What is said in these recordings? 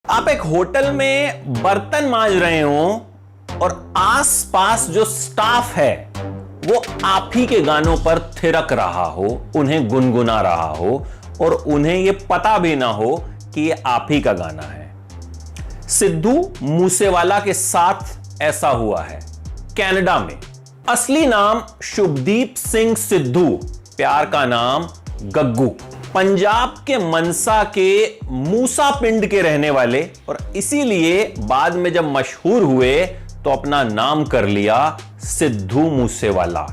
आप एक होटल में बर्तन मांज रहे हो और आसपास जो स्टाफ है वो आप ही के गानों पर थिरक रहा हो, उन्हें गुनगुना रहा हो और उन्हें यह पता भी ना हो कि ये आप ही का गाना है। सिद्धू मूसेवाला के साथ ऐसा हुआ है कनाडा में। असली नाम शुभदीप सिंह सिद्धू, प्यार का नाम गग्गू। पंजाब के मनसा के मूसा पिंड के रहने वाले और इसीलिए बाद में जब मशहूर हुए तो अपना नाम कर लिया सिद्धू मूसेवाला।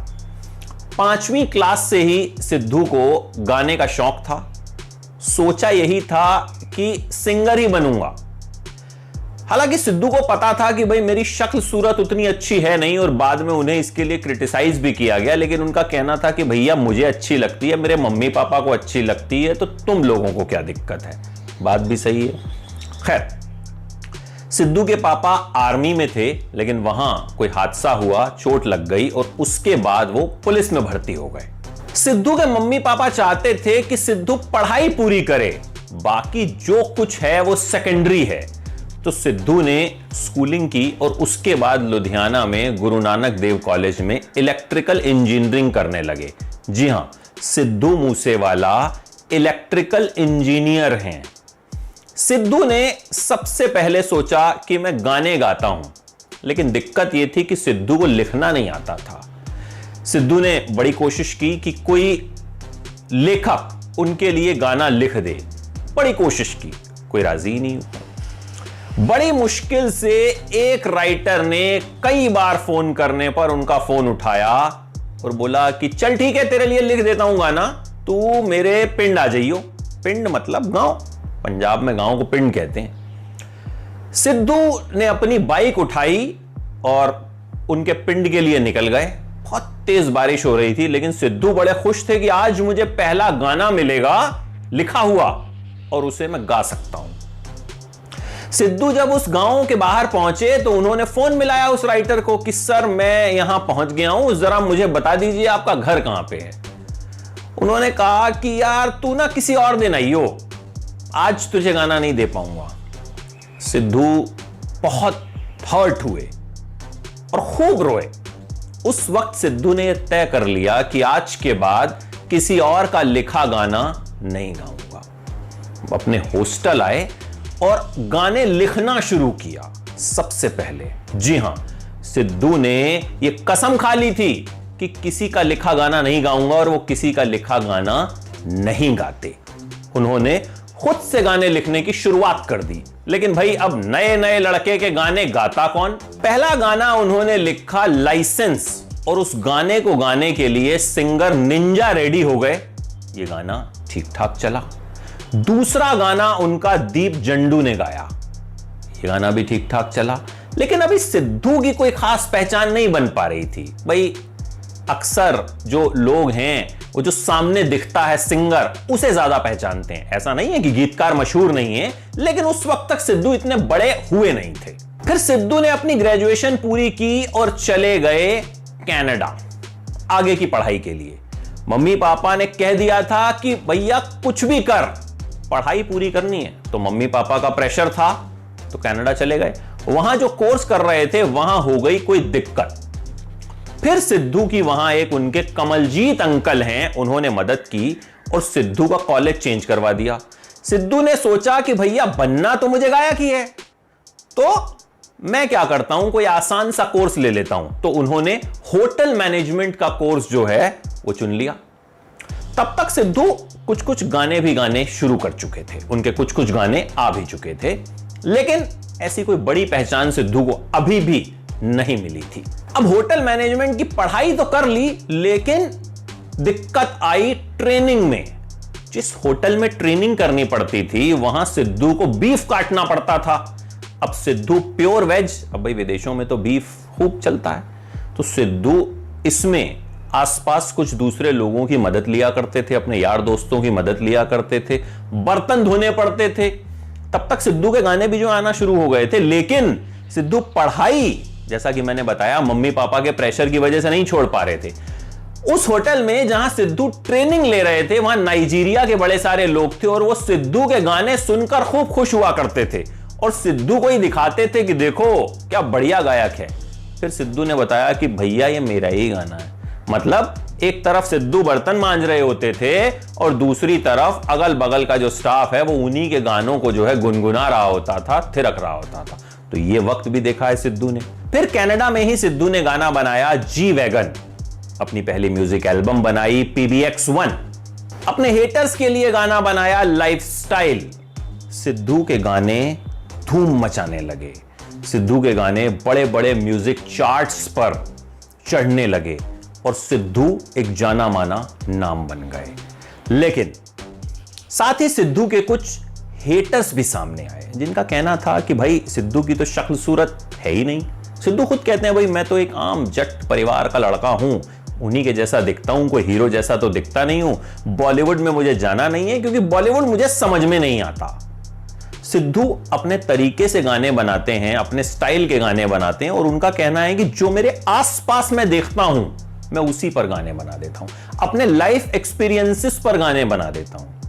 5वीं क्लास से ही सिद्धू को गाने का शौक था। सोचा यही था कि सिंगर ही बनूंगा। हालांकि सिद्धू को पता था कि भाई मेरी शक्ल सूरत उतनी अच्छी है नहीं और बाद में उन्हें इसके लिए क्रिटिसाइज भी किया गया, लेकिन उनका कहना था कि भैया मुझे अच्छी लगती है, मेरे मम्मी पापा को अच्छी लगती है, तो तुम लोगों को क्या दिक्कत है। बात भी सही है। खैर, सिद्धू के पापा आर्मी में थे, लेकिन वहां कोई हादसा हुआ, चोट लग गई और उसके बाद वो पुलिस में भर्ती हो गए। सिद्धू के मम्मी पापा चाहते थे कि सिद्धू पढ़ाई पूरी करे, बाकी जो कुछ है वो सेकेंडरी है। तो सिद्धू ने स्कूलिंग की और उसके बाद लुधियाना में गुरु नानक देव कॉलेज में इलेक्ट्रिकल इंजीनियरिंग करने लगे। जी हां, सिद्धू मूसेवाला इलेक्ट्रिकल इंजीनियर हैं। सिद्धू ने सबसे पहले सोचा कि मैं गाने गाता हूं, लेकिन दिक्कत यह थी कि सिद्धू को लिखना नहीं आता था। सिद्धू ने बड़ी कोशिश की कि कोई लेखक उनके लिए गाना लिख दे। बड़ी कोशिश की, कोई राजी नहीं हुआ। बड़ी मुश्किल से एक राइटर ने कई बार फोन करने पर उनका फोन उठाया और बोला कि चल ठीक है, तेरे लिए लिख देता हूं गाना, तू मेरे पिंड आ जाइयो। पिंड मतलब गांव, पंजाब में गांव को पिंड कहते हैं। सिद्धू ने अपनी बाइक उठाई और उनके पिंड के लिए निकल गए। बहुत तेज बारिश हो रही थी, लेकिन सिद्धू बड़े खुश थे कि आज मुझे पहला गाना मिलेगा लिखा हुआ और उसे मैं गा सकता हूं। सिद्धू जब उस गांव के बाहर पहुंचे तो उन्होंने फोन मिलाया उस राइटर को कि सर मैं यहां पहुंच गया हूं, जरा मुझे बता दीजिए आपका घर कहां पे है। उन्होंने कहा कि यार तू ना किसी और दिन आइयो, आज तुझे गाना नहीं दे पाऊंगा। सिद्धू बहुत हर्ट हुए और खूब रोए। उस वक्त सिद्धू ने यह तय कर लिया कि आज के बाद किसी और का लिखा गाना नहीं गाऊंगा। अपने हॉस्टल आए और गाने लिखना शुरू किया सबसे पहले। जी हां, सिद्धू ने यह कसम खा ली थी कि किसी का लिखा गाना नहीं गाऊंगा और वो किसी का लिखा गाना नहीं गाते। उन्होंने खुद से गाने लिखने की शुरुआत कर दी। लेकिन भाई अब नए नए लड़के के गाने गाता कौन। पहला गाना उन्होंने लिखा लाइसेंस और उस गाने को गाने के लिए सिंगर निंजा रेडी हो गए। ये गाना ठीक ठाक चला। दूसरा गाना उनका दीप जंडू ने गाया। ये गाना भी ठीक ठाक चला, लेकिन अभी सिद्धू की कोई खास पहचान नहीं बन पा रही थी। भाई अक्सर जो लोग हैं वो जो सामने दिखता है सिंगर, उसे ज्यादा पहचानते हैं। ऐसा नहीं है कि गीतकार मशहूर नहीं है, लेकिन उस वक्त तक सिद्धू इतने बड़े हुए नहीं थे। फिर सिद्धू ने अपनी ग्रेजुएशन पूरी की और चले गए कनाडा आगे की पढ़ाई के लिए। मम्मी पापा ने कह दिया था कि भैया कुछ भी कर, पढ़ाई पूरी करनी है। तो मम्मी पापा का प्रेशर था तो कनाडा चले गए। वहां जो कोर्स कर रहे थे वहां हो गई कोई दिक्कत। फिर सिद्धू की वहां एक उनके कमलजीत अंकल हैं, उन्होंने मदद की और सिद्धू का कॉलेज चेंज करवा दिया। सिद्धू ने सोचा कि भैया बनना तो मुझे गायक ही है, तो मैं क्या करता हूं, कोई आसान सा कोर्स ले लेता हूं। तो उन्होंने होटल मैनेजमेंट का कोर्स जो है वो चुन लिया। तब तक सिद्धू कुछ कुछ गाने भी गाने शुरू कर चुके थे, उनके कुछ कुछ गाने आ भी चुके थे, लेकिन ऐसी कोई बड़ी पहचान सिद्धू को अभी भी नहीं मिली थी। अब होटल मैनेजमेंट की पढ़ाई तो कर ली, लेकिन दिक्कत आई ट्रेनिंग में। जिस होटल में ट्रेनिंग करनी पड़ती थी वहां सिद्धू को बीफ काटना पड़ता था। अब सिद्धू प्योर वेज, अब भाई विदेशों में तो बीफ खूब चलता है, तो सिद्धू इसमें आसपास कुछ दूसरे लोगों की मदद लिया करते थे, अपने यार दोस्तों की मदद लिया करते थे, बर्तन धोने पड़ते थे। तब तक सिद्धू के गाने भी जो आना शुरू हो गए थे, लेकिन सिद्धू पढ़ाई, जैसा कि मैंने बताया, मम्मी पापा के प्रेशर की वजह से नहीं छोड़ पा रहे थे। उस होटल में जहां सिद्धू ट्रेनिंग ले रहे थे वहां नाइजीरिया के बड़े सारे लोग थे और वो सिद्धू के गाने सुनकर खूब खुश हुआ करते थे और सिद्धू को ही दिखाते थे कि देखो क्या बढ़िया गायक है। फिर सिद्धू ने बताया कि भैया ये मेरा ही गाना है। मतलब एक तरफ सिद्धू बर्तन मांज रहे होते थे और दूसरी तरफ अगल बगल का जो स्टाफ है वो उन्हीं के गानों को जो है गुनगुना रहा होता था, थिरक रहा होता था। तो ये वक्त भी देखा है सिद्धू ने। फिर कनाडा में ही सिद्धू ने गाना बनाया जी वैगन, अपनी पहली म्यूजिक एल्बम बनाई PBX1, अपने हेटर्स के लिए गाना बनाया लाइफस्टाइल। सिद्धू के गाने धूम मचाने लगे, सिद्धू के गाने बड़े बड़े म्यूजिक चार्ट्स पर चढ़ने लगे और सिद्धू एक जाना माना नाम बन गए। लेकिन साथ ही सिद्धू के कुछ हेटर्स भी सामने आए जिनका कहना था कि भाई सिद्धू की तो शक्ल सूरत है ही नहीं। सिद्धू खुद कहते हैं भाई मैं तो एक आम जट परिवार का लड़का हूं, उन्हीं के जैसा दिखता हूं, कोई हीरो जैसा तो दिखता नहीं हूं। बॉलीवुड में मुझे जाना नहीं है क्योंकि बॉलीवुड मुझे समझ में नहीं आता। सिद्धू अपने तरीके से गाने बनाते हैं, अपने स्टाइल के गाने बनाते हैं और उनका कहना है कि जो मेरे आसपास मैं देखता हूं मैं उसी पर गाने बना देता हूं, अपने लाइफ एक्सपीरियंसेस पर गाने बना देता हूं।